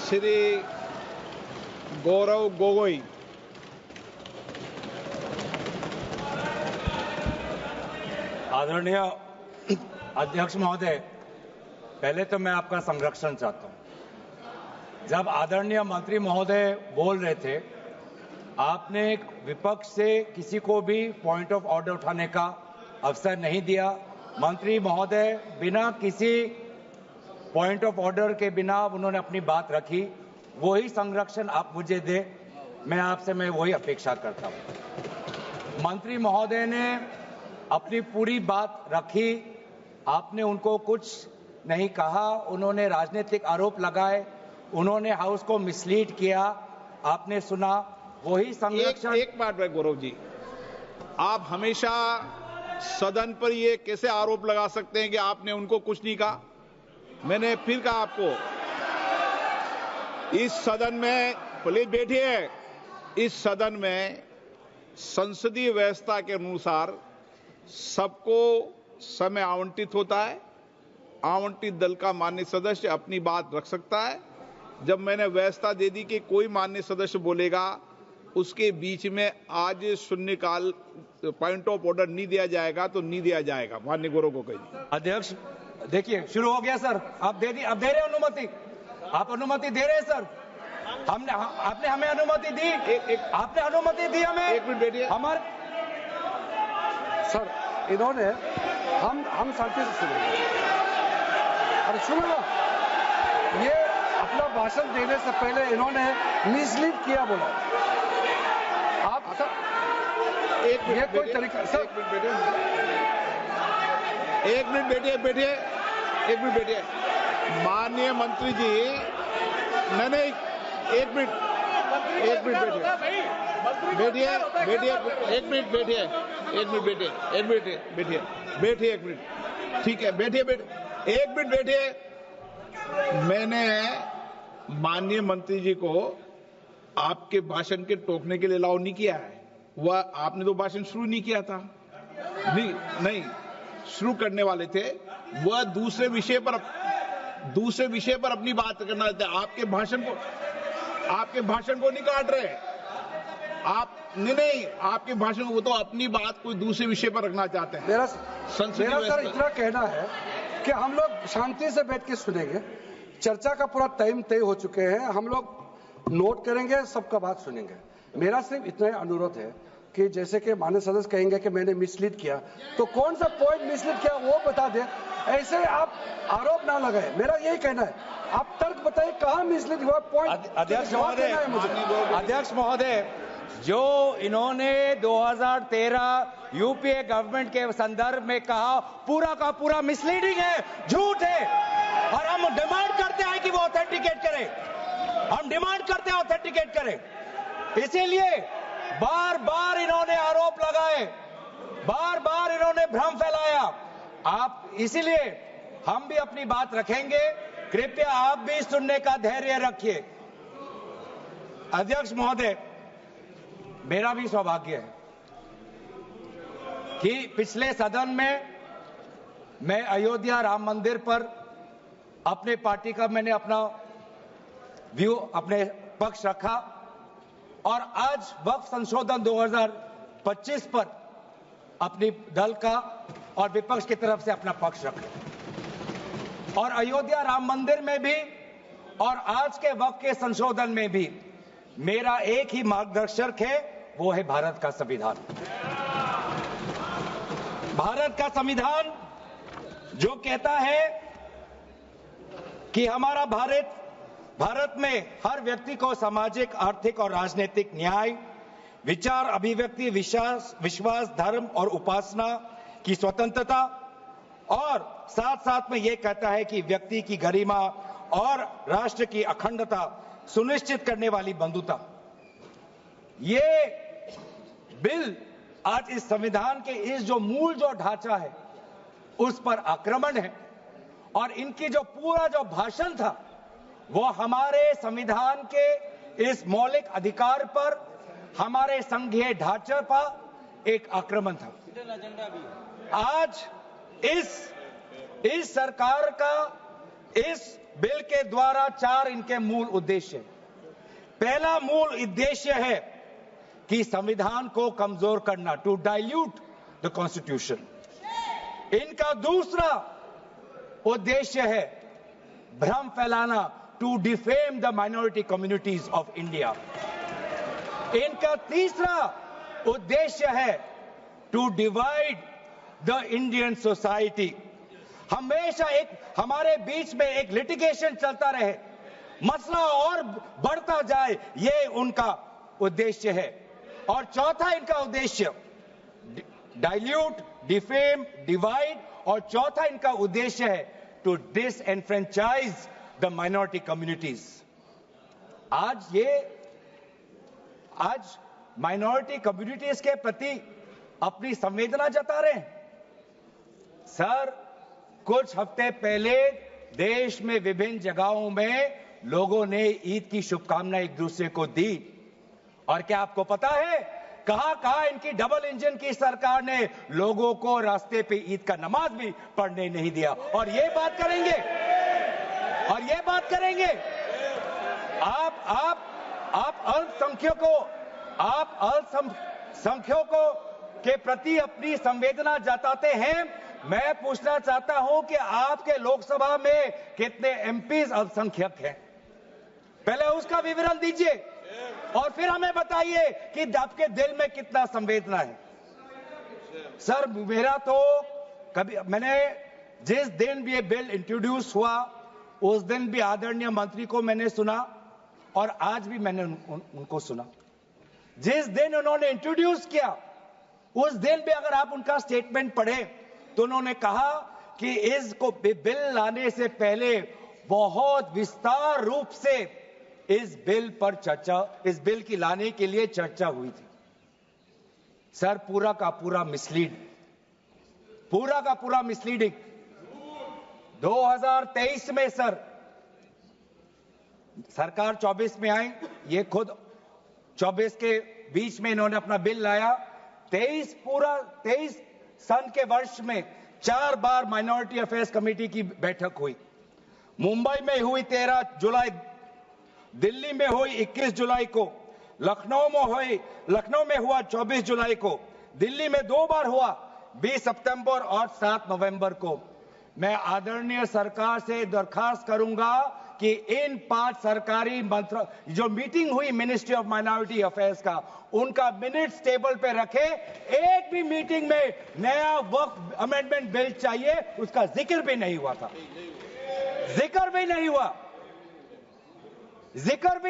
श्री गौरव गोगोई। आदरणीय अध्यक्ष महोदय, पहले तो मैं आपका संरक्षण चाहता हूं। जब आदरणीय मंत्री महोदय बोल रहे थे, आपने विपक्ष से किसी को भी पॉइंट ऑफ ऑर्डर उठाने का अवसर नहीं दिया। मंत्री महोदय बिना किसी पॉइंट ऑफ ऑर्डर के बिना उन्होंने अपनी बात रखी। वही संरक्षण आप मुझे दे, मैं वही अपेक्षा करता हूं। मंत्री महोदय ने अपनी पूरी बात रखी, आपने उनको कुछ नहीं कहा। उन्होंने राजनीतिक आरोप लगाए, उन्होंने हाउस को मिसलीड किया, आपने सुना। वही संरक्षण। एक बात है गौरव जी, आप हमेशा सदन पर ये कैसे आरोप लगा सकते हैं कि आपने उनको कुछ नहीं कहा? मैंने फिर कहा आपको, इस सदन में, प्लीज बैठिए, इस सदन में संसदीय व्यवस्था के अनुसार सबको समय आवंटित होता है। आवंटित दल का माननीय सदस्य अपनी बात रख सकता है। जब मैंने व्यवस्था दे दी कि कोई माननीय सदस्य बोलेगा, उसके बीच में आज शून्यकाल पॉइंट ऑफ ऑर्डर नहीं दिया जाएगा तो नहीं दिया जाएगा। माननीय गौरव गोगोई। अध्यक्ष देखिए, शुरू हो गया सर। आप दे रहे अनुमति, आप अनुमति दे रहे हैं सर। आपने हमें अनुमति दी, आपने अनुमति दी हमें। एक मिनट बैठिए। हमारे सर, इन्होंने हम शांति से सुनेंगे। अरे सुनो ना, ये अपना भाषण देने से पहले इन्होंने मिसलीड किया बोला। आप सर, ये कोई तरीका? सर एक मिनट बैठिए। माननीय मंत्री जी, नहीं, एक मिनट बैठिए। ठीक है, बैठिए। एक मिनट बैठिए। मैंने माननीय मंत्री जी को आपके भाषण के टोकने के लिए अलाउ नहीं किया है। वह आपने तो भाषण शुरू नहीं किया था। नहीं शुरू करने वाले थे, वह दूसरे विषय पर अपनी बात करना चाहते। आपके भाषण को नहीं काट रहे आप। नहीं, आपके भाषण को, वो तो अपनी बात कोई दूसरे विषय पर रखना चाहते हैं। मेरा सर इतना कहना है कि हम लोग शांति से बैठ के सुनेंगे। चर्चा का पूरा टाइम तय हो चुके हैं, हम लोग नोट करेंगे, सबका बात सुनेंगे। मेरा सिर्फ इतना ही अनुरोध है कि जैसे कि माननीय सदस्य कहेंगे कि मैंने मिसलीड किया, तो कौन सा पॉइंट मिसलीड किया वो बता दे। ऐसे आप आरोप ना लगाए, मेरा यही कहना है। आप तर्क बताइए कहां मिसलीड हुआ पॉइंट। अध्यक्ष महोदय, जो इन्होंने 2013 यूपीए गवर्नमेंट के संदर्भ में कहा, पूरा का पूरा मिसलीडिंग है, झूठ है। और हम डिमांड करते हैं कि वो ऑथेंटिकेट करें। इसीलिए बार बार इन्होंने आरोप लगाए, बार बार इन्होंने भ्रम फैलाया। आप इसीलिए हम भी अपनी बात रखेंगे। कृपया आप भी सुनने का धैर्य रखिए। अध्यक्ष महोदय, मेरा भी सौभाग्य है कि पिछले सदन में मैं अयोध्या राम मंदिर पर अपने पार्टी का मैंने अपना व्यू, अपने पक्ष रखा, और आज वक्फ संशोधन 2025 पर अपनी दल का और विपक्ष की तरफ से अपना पक्ष रखा। और अयोध्या राम मंदिर में भी और आज के वक्फ के संशोधन में भी मेरा एक ही मार्गदर्शक है, वो है भारत का संविधान। भारत का संविधान जो कहता है कि हमारा भारत में हर व्यक्ति को सामाजिक, आर्थिक और राजनीतिक न्याय, विचार, अभिव्यक्ति, विश्वास, धर्म और उपासना की स्वतंत्रता, और साथ साथ में यह कहता है कि व्यक्ति की गरिमा और राष्ट्र की अखंडता सुनिश्चित करने वाली बंधुता। ये बिल आज इस संविधान के इस जो मूल जो ढांचा है उस पर आक्रमण है, और इनकी जो पूरा जो भाषण था वो हमारे संविधान के इस मौलिक अधिकार पर, हमारे संघीय ढांचे पर एक आक्रमण था। आज इस सरकार का इस बिल के द्वारा 4 इनके मूल उद्देश्य हैं। पहला मूल उद्देश्य है कि संविधान को कमजोर करना, टू डाइल्यूट द कॉन्स्टिट्यूशन। इनका दूसरा उद्देश्य है भ्रम फैलाना, to defame the minority communities of India. इनका तीसरा उद्देश्य है to divide the Indian society. हमेशा एक हमारे बीच में एक लिटिगेशन चलता रहे, मसला और बढ़ता जाए, ये उनका उद्देश्य है। और चौथा इनका उद्देश्य डाइल्यूट, डिफेम, डिवाइड, और चौथा इनका उद्देश्य है to disenfranchise the minority communities. आज माइनॉरिटी कम्युनिटीज के प्रति अपनी संवेदना जता रहे हैं। सर, कुछ हफ्ते पहले देश में विभिन्न जगहों में लोगों ने ईद की शुभकामनाएं एक दूसरे को दी, और क्या आपको पता है कहां इनकी डबल इंजन की सरकार ने लोगों को रास्ते पे ईद का नमाज भी पढ़ने नहीं दिया। और ये बात करेंगे आप अल्पसंख्यकों के प्रति अपनी संवेदना जताते हैं। मैं पूछना चाहता हूं कि आपके लोकसभा में कितने एमपीज अल्पसंख्यक हैं? पहले उसका विवरण दीजिए और फिर हमें बताइए कि आपके दिल में कितना संवेदना है। सर, मेरा तो मैंने जिस दिन भी ये बिल इंट्रोड्यूस हुआ उस दिन भी आदरणीय मंत्री को मैंने सुना और आज भी मैंने उनको सुना। जिस दिन उन्होंने इंट्रोड्यूस किया उस दिन भी अगर आप उनका स्टेटमेंट पढ़े तो उन्होंने कहा कि इसको बिल लाने से पहले बहुत विस्तार रूप से इस बिल की लाने के लिए चर्चा हुई थी। सर, पूरा का पूरा मिसलीडिंग। 2023 में सर सरकार 24 में आई, ये खुद 24 के बीच में इन्होंने अपना बिल लाया। 23 सन के वर्ष में 4 बार माइनॉरिटी अफेयर्स कमेटी की बैठक हुई। मुंबई में हुई 13 जुलाई, दिल्ली में हुई 21 जुलाई को, लखनऊ में हुआ 24 जुलाई को, दिल्ली में 2 बार हुआ 20 सितंबर और 7 नवंबर को। मैं आदरणीय सरकार से दरखास्त करूंगा कि इन 5 सरकारी जो मीटिंग हुई मिनिस्ट्री ऑफ माइनॉरिटी अफेयर्स का, उनका मिनट्स टेबल पे रखे। एक भी मीटिंग में नया वक्फ अमेंडमेंट बिल चाहिए उसका जिक्र भी नहीं हुआ था। जिक्र भी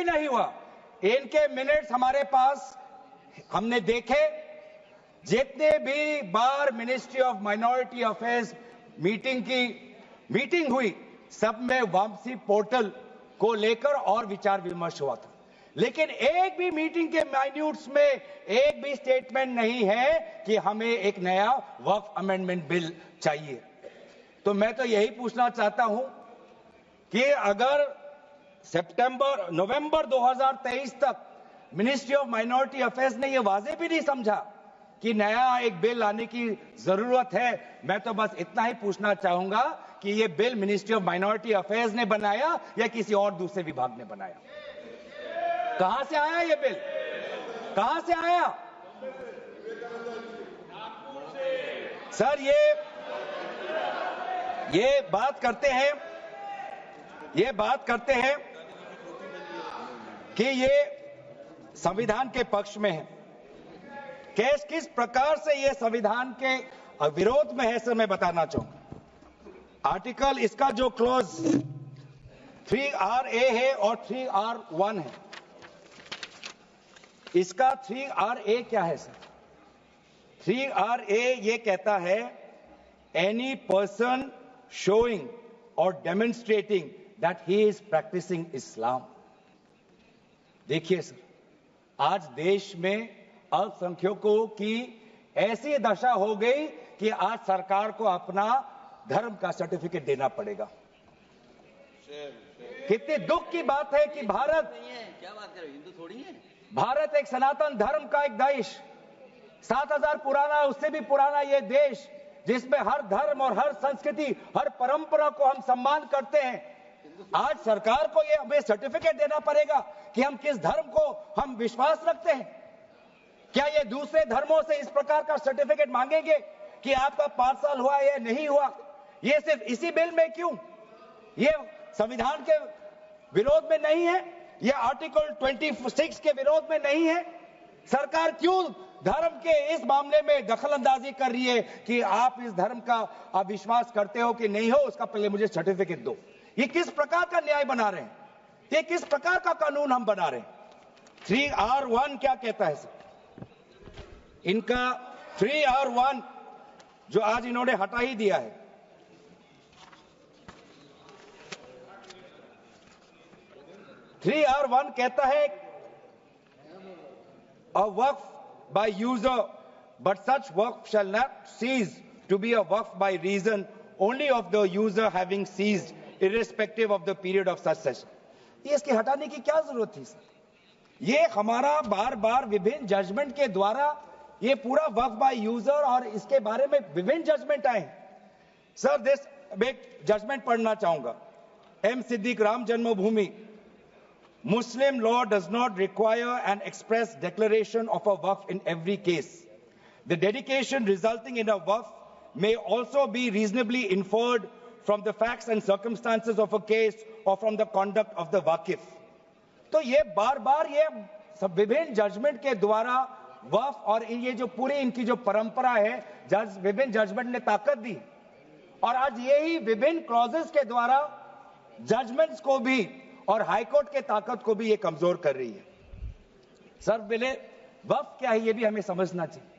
नहीं हुआ। इनके मिनट्स हमारे पास, हमने देखे। जितने भी बार ministry of minority affairs meeting हुई, सब में वापसी पोर्टल को लेकर और विचार विमर्श हुआ था, लेकिन एक भी मीटिंग के माइन्यूट्स में एक भी स्टेटमेंट नहीं है कि हमें एक नया वक्फ अमेंडमेंट बिल चाहिए। तो मैं तो यही पूछना चाहता हूं कि अगर नवंबर 2023 तक मिनिस्ट्री ऑफ माइनॉरिटी अफेयर्स ने यह वाजे भी नहीं समझा कि नया एक बिल लाने की जरूरत है, मैं तो बस इतना ही पूछना चाहूंगा कि यह bill ministry of minority affairs ने बनाया या किसी और दूसरे विभाग ने बनाया? कहां से आया यह बिल? कहां से आया? सर, ये बात करते हैं कि ये संविधान के पक्ष में है। किस प्रकार से ये संविधान के विरोध में है, सर मैं बताना चाहूंगा। आर्टिकल, इसका जो क्लॉज 3RA है और 3R1 है। इसका 3RA क्या है सर? 3RA ये कहता है any person showing or demonstrating that he is practising Islam. देखिए सर, आज देश में अल्पसंख्यकों की ऐसी दशा हो गई कि आज सरकार को अपना धर्म का सर्टिफिकेट देना पड़ेगा। कितने दुख की बात है कि भारत, क्या बात कर रहे हो, हिंदू थोड़ी है। भारत एक सनातन धर्म का एक देश, 7000 पुराना, उससे भी पुराना ये देश, जिसमें हर धर्म और हर संस्कृति, हर परंपरा को हम सम्मान करते हैं। आज सरकार को ये हमें सर्टिफिकेट देना पड़ेगा कि हम किस धर्म को हम विश्वास रखते हैं। क्या ये दूसरे धर्मों से इस प्रकार का सर्टिफिकेट मांगेंगे कि आपका 5 साल हुआ या नहीं हुआ? ये सिर्फ इसी बिल में क्यों? ये संविधान के विरोध में नहीं है? ये आर्टिकल 26 के विरोध में नहीं है? सरकार क्यों धर्म के इस मामले में दखलंदाजी कर रही है कि आप इस धर्म का आप विश्वास करते हो कि नहीं हो, उसका पहले मुझे सर्टिफिकेट दो? ये किस प्रकार का न्याय बना रहे हैं? ये किस प्रकार का कानून हम बना रहे हैं? 3R1 क्या कहता है सर? इनका 3R1 जो आज इन्होंने हटा ही दिया है, R1 कहता है a waqf by user, but such waqf shall not cease to be a waqf by reason only of the user having ceased, irrespective of the period of such session. ये इसके हटाने की क्या जरूरत थी सर? ये हमारा बार बार विभिन्न जजमेंट के द्वारा ये पूरा वक्फ बाय यूजर और इसके बारे में विभिन्न जजमेंट आए सर। दिस एक जजमेंट पढ़ना चाहूंगा। M Siddique, Ram Janmabhoomi, Muslim law does not require an express declaration of a waqf in every case. The dedication resulting in a waqf may also be reasonably inferred from the facts and circumstances of a case or from the conduct of the waqif. तो ये बार बार ये सब विभिन्न judgement के द्वारा वक्फ और ये जो पूरी इनकी जो परंपरा है, विभिन्न जजमेंट ने ताकत दी और आज यही विभिन्न क्लॉजेस के द्वारा जजमेंट्स को भी और हाईकोर्ट के ताकत को भी ये कमजोर कर रही है। सर पहले वक्फ क्या है ये भी हमें समझना चाहिए।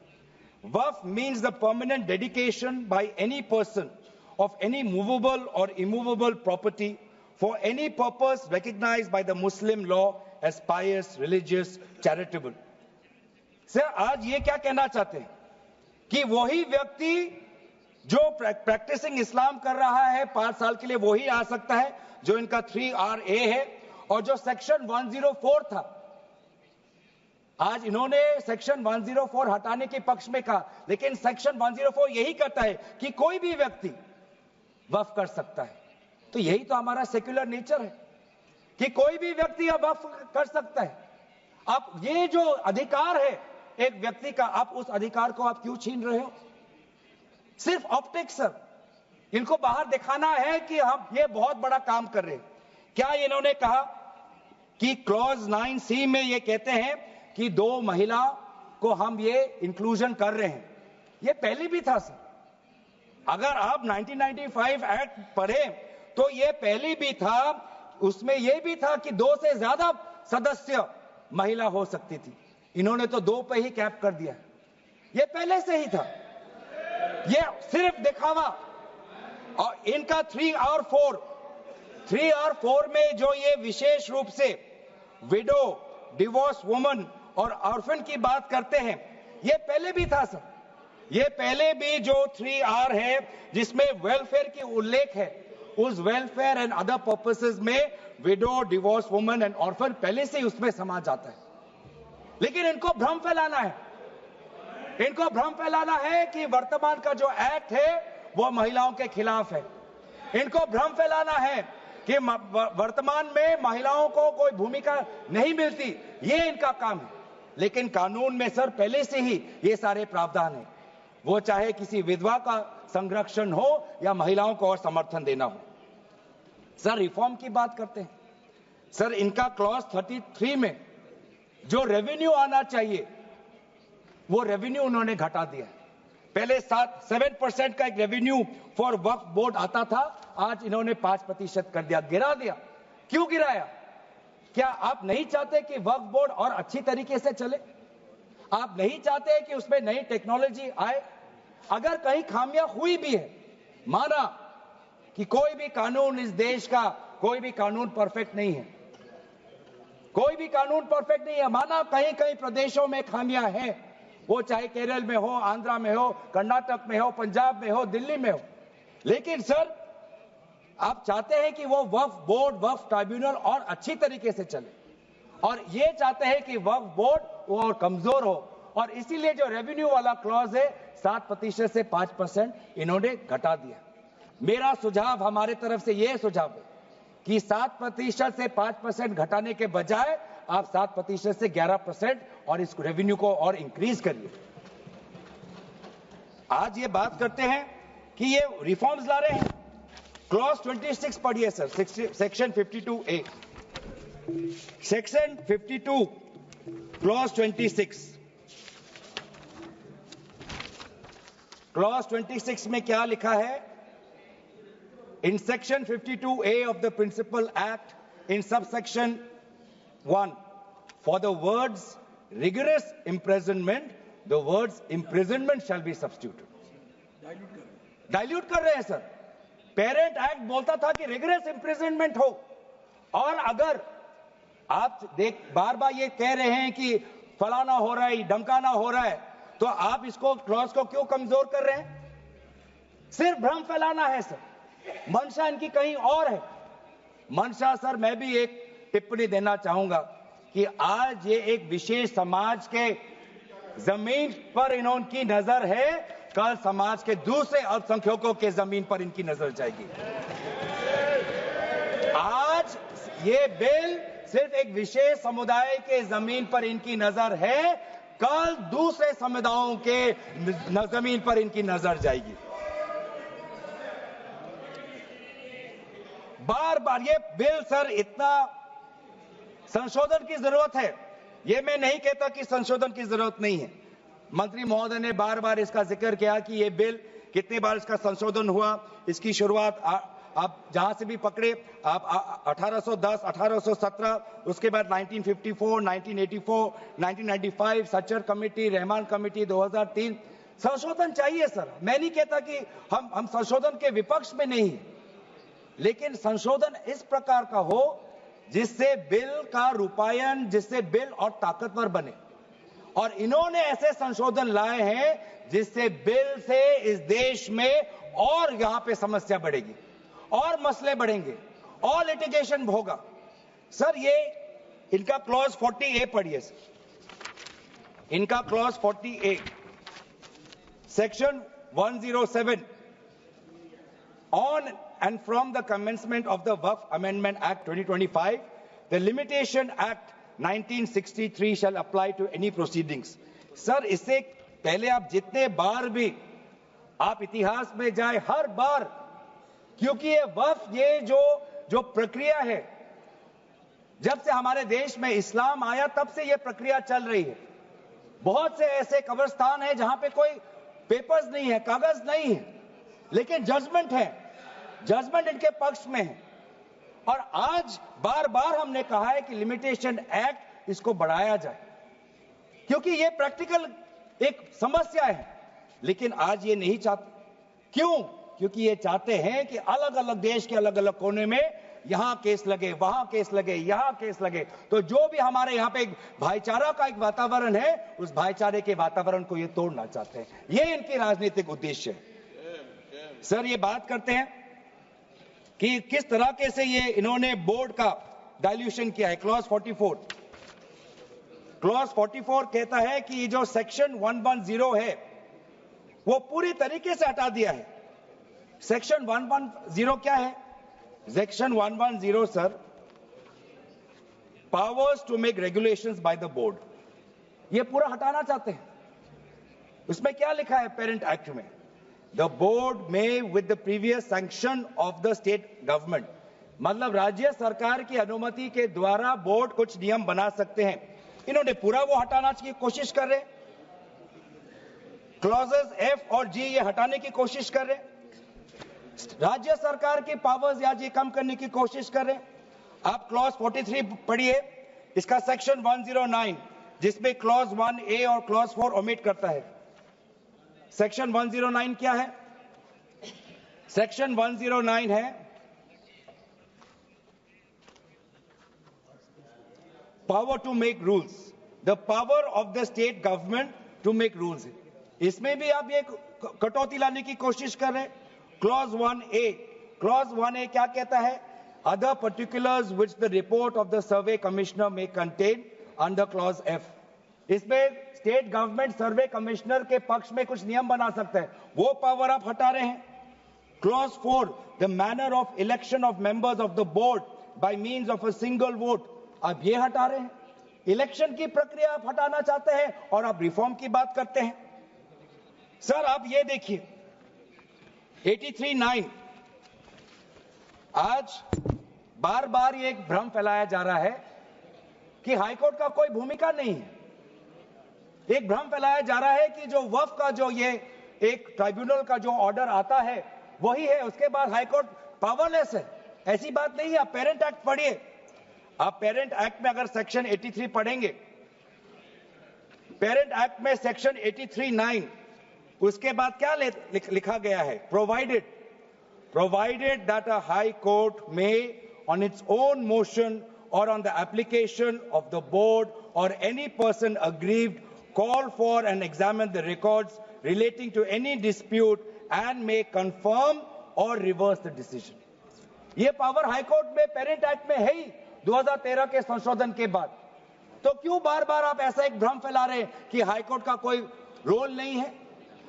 वक्फ means the permanent dedication by any person of any movable or immovable property for any purpose recognised by the Muslim law as pious, religious, charitable. Sir आज ये क्या कहना चाहते हैं कि वही व्यक्ति जो प्रैक्टिसिंग इस्लाम कर रहा है 5 साल के लिए वही आ सकता है, जो इनका 3RA है और जो सेक्शन 104 था। आज इन्होंने सेक्शन 104 हटाने के पक्ष में कहा, लेकिन सेक्शन 104 यही कहता है कि कोई भी व्यक्ति वक्फ कर सकता है। तो यही तो हमारा सेक्युलर नेचर है कि कोई भी व्यक्ति अब वक्फ कर सकता है। अब ये जो अधिकार है एक व्यक्ति का, आप उस अधिकार को आप क्यों छीन रहे हो? सिर्फ ऑप्टिक्स सर, इनको बाहर दिखाना है कि हम ये बहुत बड़ा काम कर रहे हैं। क्या इन्होंने कहा कि क्लॉज 9C में ये कहते हैं कि 2 महिला को हम ये इंक्लूजन कर रहे हैं? ये पहले भी था सर। अगर आप 1995 एक्ट पढ़े तो ये पहले भी था, उसमें ये भी था कि 2 से ज्यादा सदस्य महिला हो सकती थी। इन्होंने तो 2 पे ही कैप कर दिया। ये पहले से ही था, ये सिर्फ दिखावा। और इनका 3R4 में जो ये विशेष रूप से विडो, डिवोर्स वुमन और ऑर्फन की बात करते हैं, ये पहले भी था सर। ये पहले भी जो 3R है जिसमें वेलफेयर की उल्लेख है, उस वेलफेयर एंड अदर पर्पसेस में window, divorce woman and orphan पहले से ही उसमें समा जाता है। लेकिन इनको भ्रम फैलाना है, इनको भ्रम फैलाना है कि वर्तमान का जो एक्ट है वो महिलाओं के खिलाफ है। इनको भ्रम फैलाना है कि वर्तमान में महिलाओं को कोई भूमिका नहीं मिलती, ये इनका काम है। लेकिन कानून में सर पहले से ही ये सारे प्रावधान है, वो चाहे किसी विधवा का संरक्षण हो या महिलाओं को और समर्थन देना हो। सर रिफॉर्म की बात करते हैं सर, इनका क्लॉज 33 में जो रेवेन्यू आना चाहिए वो रेवेन्यू उन्होंने घटा दिया। पहले 7% का एक रेवेन्यू फॉर वक्फ बोर्ड आता था, आज इन्होंने 5% कर दिया, गिरा दिया। क्यों गिराया? क्या आप नहीं चाहते कि वक्फ बोर्ड और अच्छी तरीके से चले? आप नहीं चाहते कि उसमें नई टेक्नोलॉजी आए? अगर कहीं खामियां हुई भी है, माना कि कोई भी कानून इस देश का, कोई भी कानून परफेक्ट नहीं है, कोई भी कानून परफेक्ट नहीं है, माना कहीं कहीं प्रदेशों में खामियां हैं, वो चाहे केरल में हो, आंध्रा में हो, कर्नाटक में हो, पंजाब में हो, दिल्ली में हो। लेकिन सर आप चाहते हैं कि वो वक्फ बोर्ड, वक्फ ट्राइब्यूनल और अच्छी तरीके से चले, और ये चाहते हैं कि वक्फ बोर्ड वो और कमजोर हो, और इसीलिए जो रेवेन्यू वाला क्लॉज है 7% से 5% इन्होंने घटा दिया। मेरा सुझाव, हमारे तरफ से ये सुझाव है कि 7% से 5% घटाने के बजाय आप 7% से 11% और इस रेवेन्यू को और इंक्रीज करिए। आज ये बात करते हैं कि ये रिफॉर्म्स ला रहे हैं। क्लॉज 26 पढ़िए sir, section 52A, section 52 clause 26। Clause 26 में क्या लिखा है? In section 52A of the principal act in subsection 1 for the words rigorous imprisonment the words imprisonment shall be substituted। Dilute कर रहे हैं सर। पेरेंट एक्ट बोलता था कि रिगरस इंप्रिजनमेंट हो, और अगर आप बार बार ये कह रहे हैं कि फलाना हो रहा है, धमकाना हो रहा है, तो आप इसको क्लॉज को क्यों कमजोर कर रहे हैं? सिर्फ भ्रम फैलाना है सर। मंशा इनकी कहीं और है। मंशा सर, मैं भी एक टिप्पणी देना चाहूंगा कि आज ये एक विशेष समाज के जमीन पर इनकी नजर है, कल समाज के दूसरे अल्पसंख्यकों के जमीन पर इनकी नजर जाएगी। आज ये बिल सिर्फ एक विशेष समुदाय के जमीन पर इनकी नजर है, कल दूसरे समुदायों के जमीन पर इनकी नजर जाएगी। बार बार ये बिल सर, इतना संशोधन की जरूरत है। ये मैं नहीं कहता कि संशोधन की जरूरत नहीं है। मंत्री महोदय ने बार बार इसका जिक्र किया कि ये बिल कितनी बार इसका संशोधन हुआ। इसकी शुरुआत आप जहां से भी पकड़े, आप 1810, 1817, उसके बाद 1954, 1984, 1995, सच्चर कमेटी, रहमान कमेटी 2003। संशोधन चाहिए सर। मैं नहीं कहता कि हम संशोधन के विपक्ष में नहीं, लेकिन संशोधन इस प्रकार का हो जिससे बिल का रूपायन, जिससे बिल और ताकतवर बने। और इन्होंने ऐसे संशोधन लाए हैं जिससे बिल से इस देश में और यहां पे समस्या बढ़ेगी और मसले बढ़ेंगे और लिटिगेशन होगा। सर ये इनका क्लॉज 40A पढ़िए सर। इनका clause 40A, section 107, on and from the commencement of the Waqf Amendment Act 2025, the Limitation Act 1963 shall apply to any proceedings। Sir, इससे पहले आप जितने बार भी आप इतिहास में जाए, हर बार, क्योंकि ये वक्फ, ये जो प्रक्रिया है, जब से हमारे देश में इस्लाम आया तब से ये प्रक्रिया चल रही है। बहुत से ऐसे कब्रिस्तान हैं जहां पे कोई पेपर्स नहीं है, कागज नहीं है, लेकिन जजमेंट है, जजमेंट इनके पक्ष में है। और आज बार बार हमने कहा है कि लिमिटेशन एक्ट इसको बढ़ाया जाए, क्योंकि ये प्रैक्टिकल एक समस्या है। लेकिन आज ये नहीं चाहते। क्यों? क्योंकि ये चाहते हैं कि अलग अलग देश के अलग अलग कोने में यहां केस लगे, वहां केस लगे, यहां केस लगे। तो जो भी हमारे यहां पे एक भाईचारा का एक वातावरण है, उस भाईचारे के वातावरण को ये तोड़ना चाहते हैं। ये इनकी राजनीतिक उद्देश्य है। सर, ये बात करते हैं कि किस तरीके से ये इन्होंने बोर्ड का डाइल्यूशन किया है। क्लॉज 44, क्लॉज 44 कहता है कि ये जो सेक्शन 110 है वो पूरी तरीके से हटा दिया है। सेक्शन 110 क्या है? Section 110 sir, powers to make regulations by the board, ये पूरा हटाना चाहते हैं। उसमें क्या लिखा है पेरेंट एक्ट में? The board may with the previous sanction of the state government, मतलब राज्य सरकार की अनुमति के द्वारा बोर्ड कुछ नियम बना सकते हैं। इन्होंने पूरा वो हटाना की कोशिश कर रहे। क्लॉजेस F और G ये हटाने की कोशिश कर रहे। राज्य सरकार की पावर्स या जी कम करने की कोशिश कर रहे। आप क्लॉज 43 पढ़िए, इसका सेक्शन 109, जिसमें क्लॉज 1A और क्लॉज 4 ओमिट करता है। सेक्शन 109 क्या है? सेक्शन 109 है power to make rules, the power of the state government to make rules. इसमें भी आप ये कटौती लाने की कोशिश कर रहे हैं। क्लॉज 1A, क्लॉज 1A क्या कहता है? Other particulars which the report of the survey commissioner में कंटेन अंडर क्लॉज F। इसमें स्टेट गवर्नमेंट सर्वे कमिश्नर के पक्ष में कुछ नियम बना सकता है, वो पावर आप हटा रहे हैं। Clause 4, the manner of election of members of the board by means of a single vote. आप ये हटा रहे हैं, इलेक्शन की प्रक्रिया आप हटाना चाहते हैं और आप रिफॉर्म की बात करते हैं। सर आप ये देखिए 83(9) आज बार बार ये एक भ्रम फैलाया जा रहा है कि हाईकोर्ट का कोई भूमिका नहीं है। एक भ्रम फैलाया जा रहा है कि जो वक्फ का जो ये एक ट्राइब्यूनल का जो ऑर्डर आता है वही है, उसके बाद हाईकोर्ट पावरलेस है। ऐसी बात नहीं है। आप पेरेंट एक्ट पढ़िए, आप पेरेंट एक्ट में अगर सेक्शन 83 पढ़ेंगे, पेरेंट एक्ट में सेक्शन 83(9) उसके बाद क्या लिखा गया है? Provided that a high court में on its own motion or on the application of the board or any person aggrieved call for and examine the records relating to any dispute and may confirm or reverse the decision. ये power high court में parent act में है ही 2013 के संशोधन के बाद। तो क्यों बार बार आप ऐसा एक भ्रम फैला रहे हैं कि हाई कोर्ट का कोई रोल नहीं है?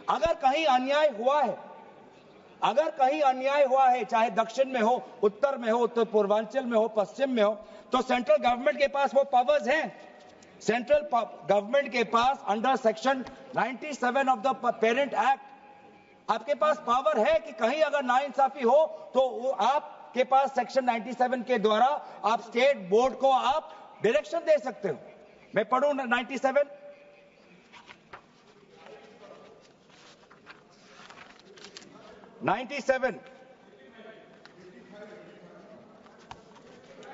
अगर कहीं अन्याय हुआ है, अगर कहीं अन्याय हुआ है, चाहे दक्षिण में हो, उत्तर में हो, उत्तर पूर्वांचल में हो, पश्चिम में हो, तो सेंट्रल गवर्नमेंट के पास वो पावर्स हैं। सेंट्रल गवर्नमेंट के पास under section 97 of the parent act आपके पास पावर है कि कहीं अगर नाइंसाफी हो तो आपके पास सेक्शन 97 के द्वारा आप स्टेट बोर्ड को आप डायरेक्शन दे सकते हो। मैं पढ़ूं 97।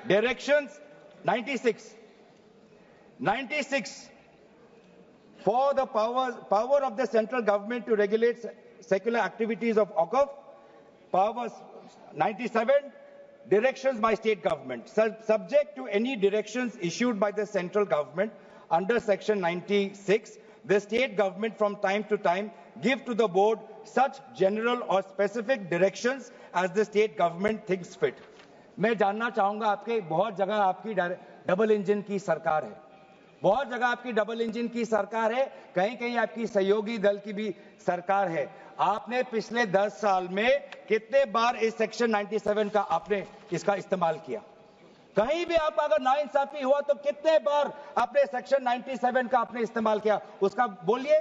Directions 96 for the power of the central government to regulate secular activities of OCF. Powers 97 directions by state government subject to any directions issued by the central government under section 96. The state government from time to time give to the board such general or specific directions as the state government thinks fit. मैं जानना चाहूंगा, आपके बहुत जगह आपकी double engine की सरकार है, बहुत जगह आपकी डबल इंजन की सरकार है, कहीं कहीं आपकी सहयोगी दल की भी सरकार है। आपने पिछले 10 साल में कितने बार इस सेक्शन 97 का आपने इसका इस्तेमाल किया? कहीं भी आप अगर नाइंसाफी हुआ तो कितने बार आपने सेक्शन 97 का आपने इस्तेमाल किया? उसका बोलिए,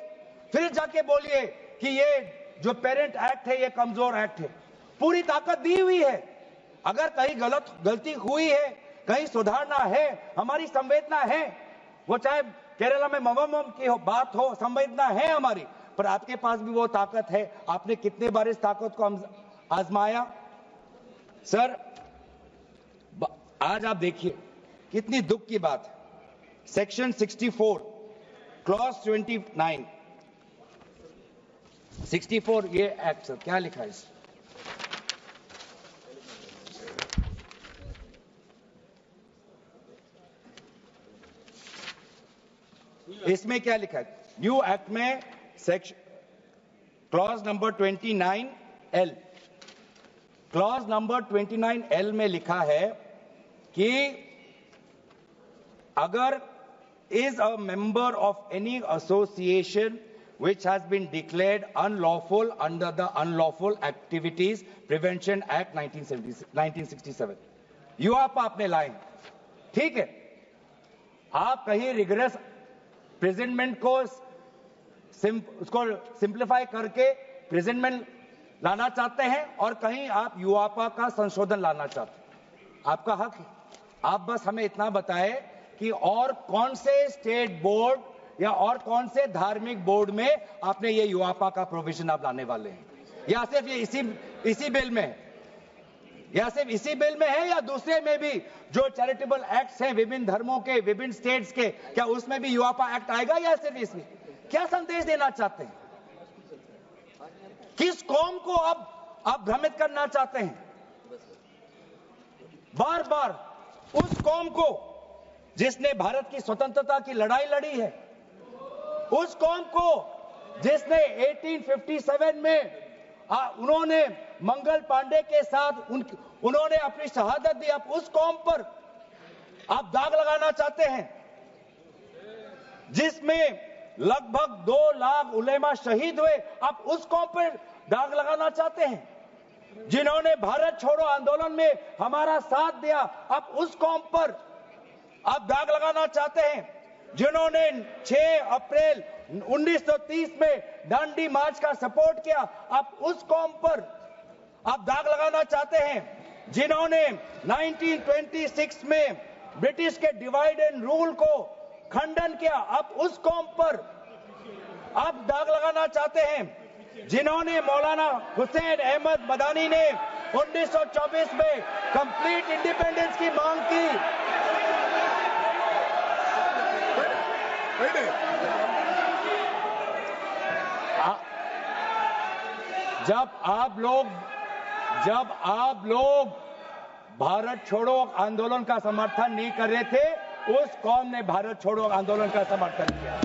फिर जाके बोलिए कि ये जो पेरेंट एक्ट है ये कमजोर एक्ट है। पूरी ताकत दी हुई है, अगर कहीं गलती हुई है, कहीं सुधारना है, हमारी संवेदना है, वो चाहे केरला में मवम की हो बात हो, संवेदना है हमारी, पर आपके पास भी वो ताकत है। आपने कितने बार इस ताकत को आजमाया? सर आज आप देखिए कितनी दुख की बात है। सेक्शन 64 क्लॉज 29 64 ये एक्ट सर क्या लिखा है इसमें क्या लिखा है? न्यू एक्ट में section clause number 29L, clause number 29L में लिखा है कि अगर is a member of any association which has been declared unlawful under the Unlawful Activities Prevention Act 1967, आप आपने लाए, ठीक है, आप कहीं रिग्रेस प्रेजेंटमेंट को उसको सिंप्लीफाई करके प्रेजेंटमेंट लाना चाहते हैं और कहीं आप यूआपा का संशोधन लाना चाहते हैं, आपका हक है। आप बस हमें इतना बताएं कि और कौन से स्टेट बोर्ड या और कौन से धार्मिक बोर्ड में आपने ये यूआपा का प्रोविजन आप लाने वाले हैं, या सिर्फ ये इसी बिल में है, या सिर्फ इसी बिल में है, या दूसरे में भी जो चैरिटेबल एक्ट्स हैं विभिन्न धर्मों के, विभिन्न स्टेट्स के, क्या उसमें भी यूआपा एक्ट आएगा या सिर्फ इसमें? क्या संदेश देना चाहते हैं? किस कौम को आप भ्रमित करना चाहते हैं? बार बार उस कौम को जिसने भारत की स्वतंत्रता की लड़ाई लड़ी है, उस कौम को जिसने 1857 में उन्होंने मंगल पांडे के साथ उन्होंने अपनी शहादत दी, आप उस कौम पर आप दाग लगाना चाहते हैं जिसमें लगभग 2 लाख उलेमा शहीद हुए, आप उस कौम पर दाग लगाना चाहते हैं? जिन्होंने भारत छोड़ो आंदोलन में हमारा साथ दिया, अब उस कौम पर आप दाग लगाना चाहते हैं। जिन्होंने 6 अप्रैल 1930 में दांडी मार्च का सपोर्ट किया, अब उस कौम पर आप दाग लगाना चाहते हैं। जिन्होंने 1926 में ब्रिटिश के डिवाइड एंड रूल को खंडन किया, अब उस कौम पर आप दाग लगाना चाहते हैं। जिन्होंने मौलाना हुसैन अहमद मदानी ने 1924 में कंप्लीट इंडिपेंडेंस की मांग की, जब आप लोग भारत छोड़ो आंदोलन का समर्थन नहीं कर रहे थे, उस कौम ने भारत छोड़ो आंदोलन का समर्थन किया।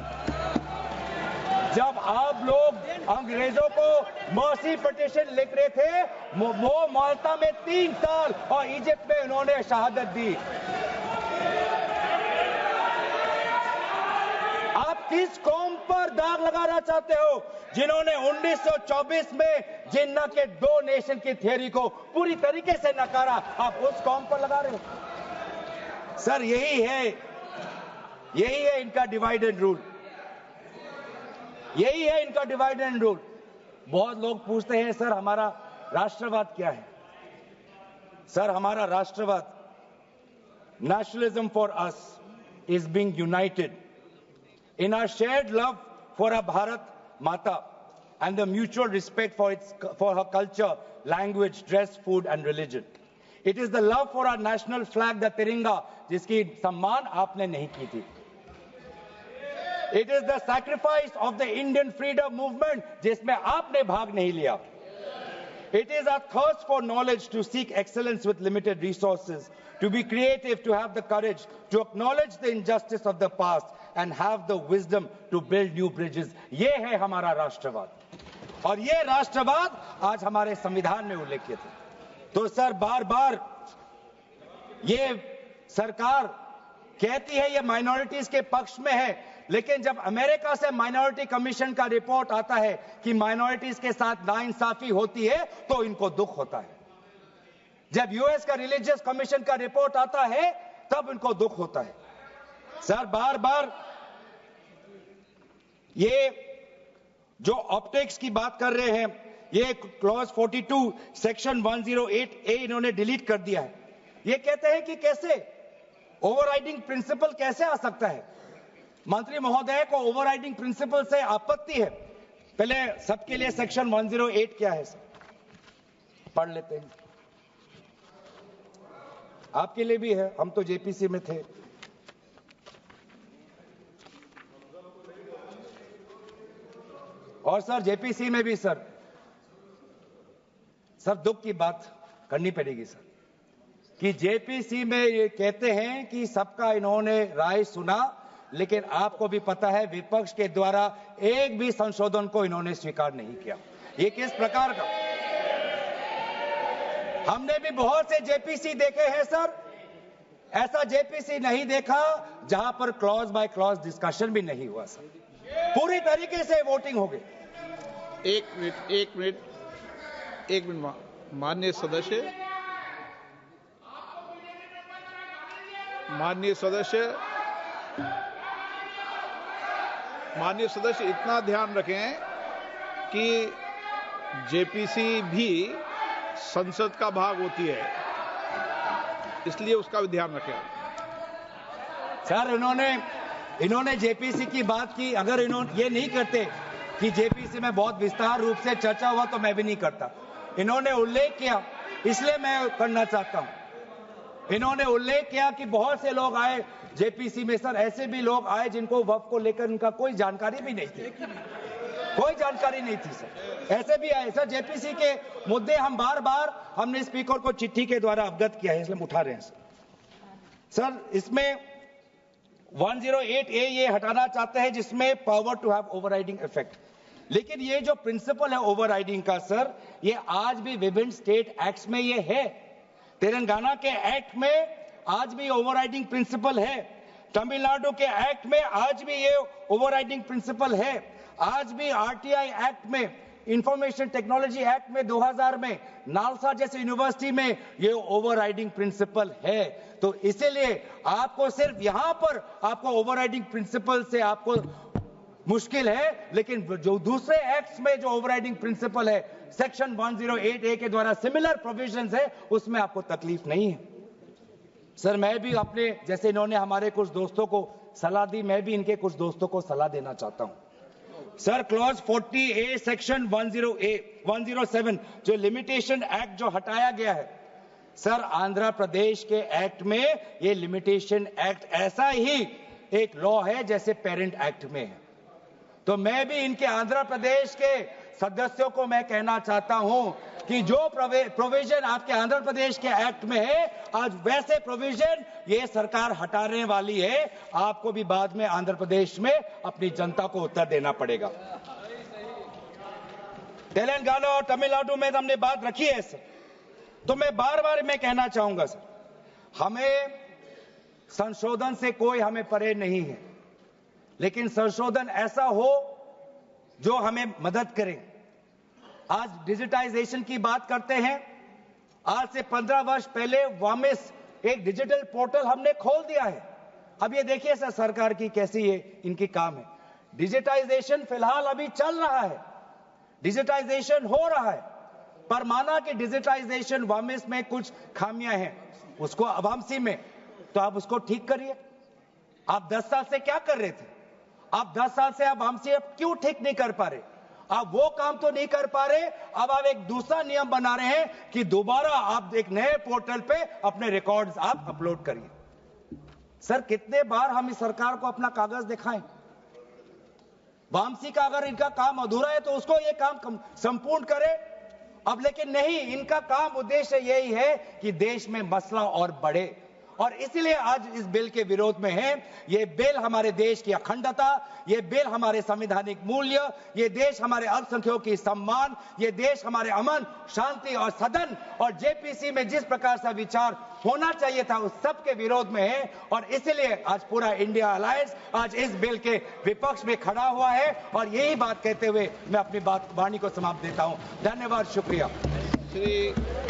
जब आप लोग अंग्रेजों को मर्सी पिटीशन लिख रहे थे, वो माल्टा में 3 साल और इजिप्ट में उन्होंने शहादत दी। आप किस कौम पर दाग लगाना चाहते हो? जिन्होंने 1924 में जिन्ना के 2 नेशन की थियरी को पूरी तरीके से नकारा, आप उस कौम पर लगा रहे हो। सर यही है इनका डिवाइड एंड रूल, यही है इनका डिवाइड एंड रूल। बहुत लोग पूछते हैं सर हमारा राष्ट्रवाद क्या है? सर हमारा राष्ट्रवाद, nationalism for us is being United in our shared love for our Bharat Mata and the mutual respect for her culture, language, dress, food and religion. It is the love for our national flag, the Tiringa, जिसकी सम्मान आपने नहीं की थी. It is the sacrifice of the Indian freedom movement, जिसमें आपने भाग नहीं लिया. It is our thirst for knowledge, to seek excellence with limited resources, to be creative, to have the courage, to acknowledge the injustice of the past and have the wisdom to build new bridges. ये है हमारा राष्ट्रवाद और ये राष्ट्रवाद आज हमारे संविधान में उल्लेखित है. तो सर बार बार ये सरकार कहती है ये माइनॉरिटीज के पक्ष में है, लेकिन जब अमेरिका से माइनॉरिटी कमीशन का रिपोर्ट आता है कि माइनॉरिटीज के साथ नाइंसाफी होती है तो इनको दुख होता है. जब यूएस का रिलीजियस कमीशन का रिपोर्ट आता है तब इनको दुख होता है. सर बार बार ये जो ऑप्टिक्स की बात कर रहे हैं, ये क्लॉज 42 सेक्शन 108A इन्होंने डिलीट कर दिया है. ये कहते हैं कि कैसे ओवरराइडिंग प्रिंसिपल कैसे आ सकता है. मंत्री महोदय को ओवरराइडिंग प्रिंसिपल से आपत्ति है. पहले सबके लिए सेक्शन 108 क्या है सर पढ़ लेते हैं. आपके लिए भी है, हम तो जेपीसी में थे. और सर जेपीसी में भी सर दुख की बात करनी पड़ेगी सर कि जेपीसी में ये कहते हैं कि सबका इन्होंने राय सुना, लेकिन आपको भी पता है विपक्ष के द्वारा एक भी संशोधन को इन्होंने स्वीकार नहीं किया. ये किस प्रकार का? हमने भी बहुत से जेपीसी देखे हैं सर, ऐसा जेपीसी नहीं देखा जहां पर क्लॉज बाय क्लॉज डिस्कशन भी नहीं हुआ सर. पूरी तरीके से वोटिंग हो गई. एक मिनट माननीय सदस्य इतना ध्यान रखें कि जेपीसी भी संसद का भाग होती है, इसलिए उसका भी ध्यान रखें. सर इन्होंने जेपीसी की बात की. अगर इन्होंने ये नहीं करते कि जेपीसी में बहुत विस्तार रूप से चर्चा हुआ तो मैं भी नहीं करता. इन्होंने उल्लेख किया इसलिए मैं करना चाहता हूं. इन्होंने उल्लेख किया कि बहुत से लोग आए जेपीसी में. सर ऐसे भी लोग आए जिनको वक्फ को लेकर उनका कोई जानकारी भी नहीं थी, कोई जानकारी नहीं थी सर. ऐसे भी आए सर. जेपीसी के मुद्दे हम बार बार हमने स्पीकर को चिट्ठी के द्वारा अवगत किया है, इसलिए हम उठा रहे हैं सर. इसमें 108A ये हटाना चाहते हैं जिसमें power to have overriding effect. लेकिन ये जो प्रिंसिपल है ओवरराइडिंग का सर, ये आज भी विभिन्न स्टेट एक्ट्स में ये है. तेलंगाना के एक्ट में आज भी ओवरराइडिंग प्रिंसिपल है. तमिलनाडु के एक्ट में आज भी ये ओवरराइडिंग प्रिंसिपल है. आज भी आरटीआई एक्ट में इंफॉर्मेशन टेक्नोलॉजी एक्ट में 2000 में नालसा जैसे यूनिवर्सिटी में ये ओवरराइडिंग प्रिंसिपल है। तो इसीलिए आपको सिर्फ यहां पर आपको ओवरराइडिंग प्रिंसिपल से आपको मुश्किल है, लेकिन जो दूसरे एक्ट्स में जो ओवरराइडिंग प्रिंसिपल है सेक्शन 108A के द्वारा सिमिलर प्रोविजंस है, उसमें आपको तकलीफ नहीं है। सर मैं भी अपने जैसे इन्होंने हमारे कुछ दोस्तों को सलाह दी, मैं भी इनके कुछ दोस्तों को सलाह देना चाहता हूं। सर क्लॉज 40A सेक्शन 107 जो लिमिटेशन एक्ट जो हटाया गया है, सर आंध्र प्रदेश के एक्ट में ये लिमिटेशन एक्ट ऐसा ही एक लॉ है जैसे पेरेंट एक्ट में है। तो मैं भी इनके आंध्र प्रदेश के सदस्यों को मैं कहना चाहता हूं कि जो प्रोविजन आपके आंध्र प्रदेश के एक्ट में है, आज वैसे प्रोविजन ये सरकार हटाने वाली है। आपको भी बाद में आंध्र प्रदेश में अपनी जनता को उत्तर देना पड़ेगा। तेलंगाना और तमिलनाडु में हमने बात रखी है सर, तो मैं बार बार मैं कहना चाहूंगा सर, हमें संशोधन से कोई हमें परे नहीं है, लेकिन संशोधन ऐसा हो जो हमें मदद करे। आज डिजिटाइजेशन की बात करते हैं। आज से 15 वर्ष पहले वामिस एक डिजिटल पोर्टल हमने खोल दिया है। अब ये देखिए सर सरकार की कैसी ये इनकी काम है। डिजिटाइजेशन फिलहाल अभी चल रहा है, डिजिटाइजेशन हो रहा है, पर माना कि डिजिटाइजेशन वामिस में कुछ खामियां हैं, उसको वामसी में, तो आप उसको ठीक करिए। आप 10 साल से क्या कर रहे थे? आप 10 साल से आप वामसी क्यों ठीक नहीं कर पा रहे? आप वो काम तो नहीं कर पा रहे, अब आप एक दूसरा नियम बना रहे हैं कि दोबारा आप एक नए पोर्टल पे अपने रिकॉर्ड्स आप अपलोड करिए। सर कितने बार हम इस सरकार को अपना कागज दिखाएं? वामसी का अगर इनका काम अधूरा है तो उसको ये काम संपूर्ण करे। अब लेकिन नहीं, इनका काम उद्देश्य यही है कि देश में मसला और बढ़े, और इसलिए आज इस बिल के विरोध में है। ये बिल हमारे देश की अखंडता, ये बिल हमारे संवैधानिक मूल्य, ये देश हमारे अल्पसंख्यकों की सम्मान, ये देश हमारे अमन शांति और सदन और जेपीसी में जिस प्रकार से विचार होना चाहिए था उस सब के विरोध में है। और इसलिए आज पूरा इंडिया अलायंस आज इस बिल के विपक्ष में खड़ा हुआ है। और यही बात कहते हुए मैं अपनी वाणी को समाप्त देता हूं। धन्यवाद, शुक्रिया। श्री